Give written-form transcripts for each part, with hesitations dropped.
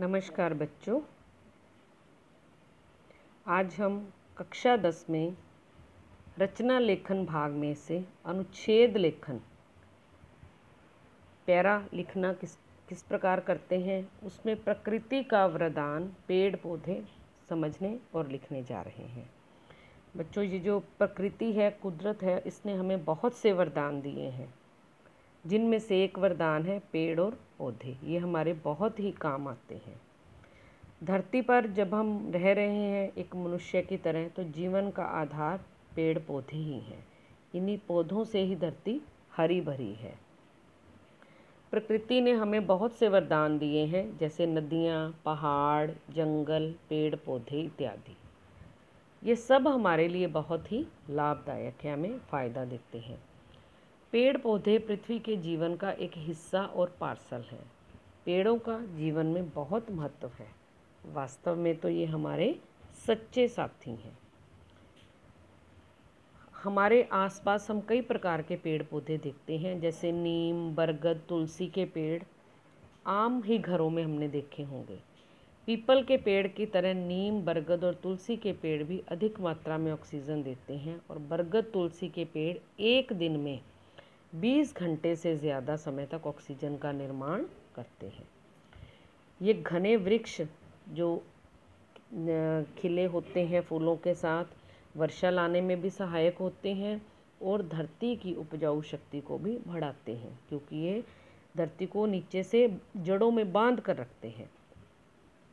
नमस्कार बच्चों, आज हम कक्षा 10 में रचना लेखन भाग में से अनुच्छेद लेखन पैरा लिखना किस प्रकार करते हैं, उसमें प्रकृति का वरदान पेड़ पौधे समझने और लिखने जा रहे हैं। बच्चों, ये जो प्रकृति है, कुदरत है, इसने हमें बहुत से वरदान दिए हैं, जिनमें से एक वरदान है पेड़ और पौधे। ये हमारे बहुत ही काम आते हैं। धरती पर जब हम रह रहे हैं एक मनुष्य की तरह, तो जीवन का आधार पेड़ पौधे ही हैं। इन्हीं पौधों से ही धरती हरी भरी है। प्रकृति ने हमें बहुत से वरदान दिए हैं, जैसे नदियाँ, पहाड़, जंगल, पेड़ पौधे इत्यादि। ये सब हमारे लिए बहुत ही लाभदायक है, हमें फ़ायदा देते हैं। पेड़ पौधे पृथ्वी के जीवन का एक हिस्सा और पार्सल है। पेड़ों का जीवन में बहुत महत्व है। वास्तव में तो ये हमारे सच्चे साथी हैं। हमारे आसपास हम कई प्रकार के पेड़ पौधे देखते हैं, जैसे नीम, बरगद, तुलसी के पेड़ आम ही घरों में हमने देखे होंगे। पीपल के पेड़ की तरह नीम, बरगद और तुलसी के पेड़ भी अधिक मात्रा में ऑक्सीजन देते हैं, और बरगद, तुलसी के पेड़ एक दिन में 20 घंटे से ज़्यादा समय तक ऑक्सीजन का निर्माण करते हैं। ये घने वृक्ष जो खिले होते हैं फूलों के साथ, वर्षा लाने में भी सहायक होते हैं और धरती की उपजाऊ शक्ति को भी बढ़ाते हैं, क्योंकि ये धरती को नीचे से जड़ों में बांध कर रखते हैं।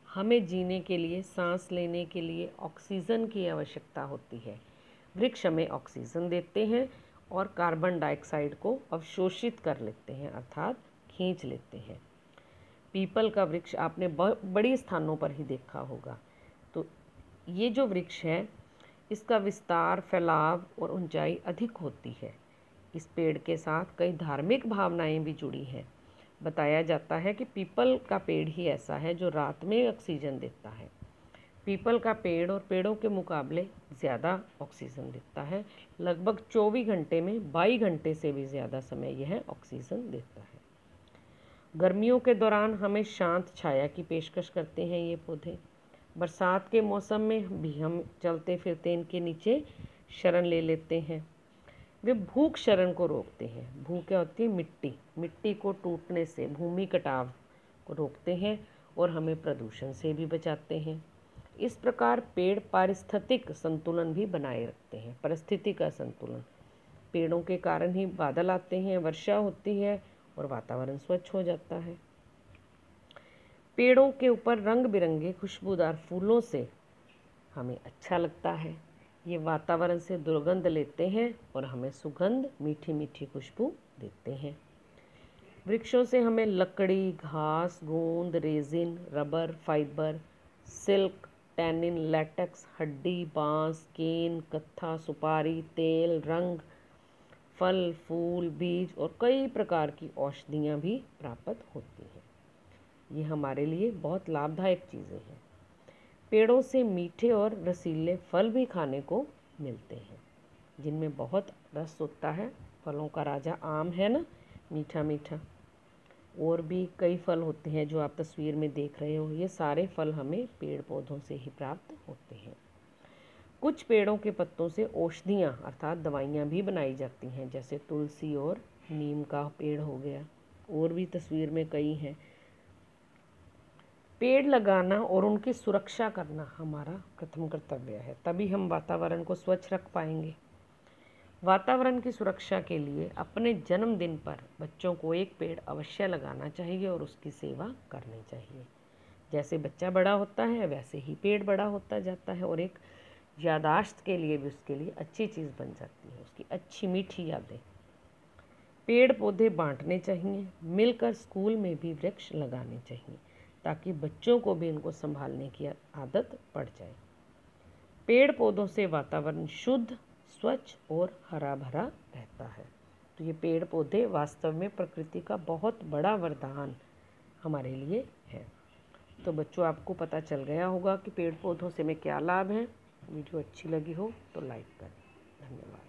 हमें जीने के लिए, सांस लेने के लिए ऑक्सीजन की आवश्यकता होती है। वृक्ष हमें ऑक्सीजन देते हैं और कार्बन डाइऑक्साइड को अवशोषित कर लेते हैं, अर्थात खींच लेते हैं। पीपल का वृक्ष आपने बड़ी स्थानों पर ही देखा होगा। तो ये जो वृक्ष है, इसका विस्तार, फैलाव और ऊंचाई अधिक होती है। इस पेड़ के साथ कई धार्मिक भावनाएं भी जुड़ी हैं। बताया जाता है कि पीपल का पेड़ ही ऐसा है जो रात में ऑक्सीजन देता है। पीपल का पेड़ और पेड़ों के मुकाबले ज़्यादा ऑक्सीजन देता है। लगभग 24 घंटे में 22 घंटे से भी ज़्यादा समय यह ऑक्सीजन देता है। गर्मियों के दौरान हमें शांत छाया की पेशकश करते हैं ये पौधे। बरसात के मौसम में भी हम चलते फिरते इनके नीचे शरण ले लेते हैं। वे भूख शरण को रोकते हैं। भूख क्या होती है? मिट्टी को टूटने से, भूमि कटाव को रोकते हैं और हमें प्रदूषण से भी बचाते हैं। इस प्रकार पेड़ पारिस्थितिक संतुलन भी बनाए रखते हैं। परिस्थिति का संतुलन, पेड़ों के कारण ही बादल आते हैं, वर्षा होती है और वातावरण स्वच्छ हो जाता है। पेड़ों के ऊपर रंग बिरंगे खुशबूदार फूलों से हमें अच्छा लगता है। ये वातावरण से दुर्गंध लेते हैं और हमें सुगंध, मीठी मीठी खुशबू देते हैं। वृक्षों से हमें लकड़ी, घास, गोंद, resin, rubber, fibre, silk, tannin, latex, हड्डी, बांस, केन, कत्था, सुपारी, तेल, रंग, फल, फूल, बीज और कई प्रकार की औषधियाँ भी प्राप्त होती हैं। ये हमारे लिए बहुत लाभदायक चीज़ें हैं। पेड़ों से मीठे और रसीले फल भी खाने को मिलते हैं, जिनमें बहुत रस होता है। फलों का राजा आम है ना, मीठा मीठा। और भी कई फल होते हैं जो आप तस्वीर में देख रहे हो। ये सारे फल हमें पेड़ पौधों से ही प्राप्त होते हैं। कुछ पेड़ों के पत्तों से औषधियाँ अर्थात दवाइयाँ भी बनाई जाती हैं, जैसे तुलसी और नीम का पेड़ हो गया। और भी तस्वीर में कई हैं। पेड़ लगाना और उनकी सुरक्षा करना हमारा प्रथम कर्तव्य है, तभी हम वातावरण को स्वच्छ रख पाएंगे। वातावरण की सुरक्षा के लिए अपने जन्मदिन पर बच्चों को एक पेड़ अवश्य लगाना चाहिए और उसकी सेवा करनी चाहिए। जैसे बच्चा बड़ा होता है, वैसे ही पेड़ बड़ा होता जाता है और एक यादाश्त के लिए भी उसके लिए अच्छी चीज़ बन जाती है, उसकी अच्छी मीठी यादें। पेड़ पौधे बांटने चाहिए। मिलकर स्कूल में भी वृक्ष लगाने चाहिए, ताकि बच्चों को भी इनको संभालने की आदत पड़ जाए। पेड़ पौधों से वातावरण शुद्ध, स्वच्छ और हरा भरा रहता है। तो ये पेड़ पौधे वास्तव में प्रकृति का बहुत बड़ा वरदान हमारे लिए है। तो बच्चों, आपको पता चल गया होगा कि पेड़ पौधों से हमें क्या लाभ है। वीडियो अच्छी लगी हो तो लाइक करें। धन्यवाद।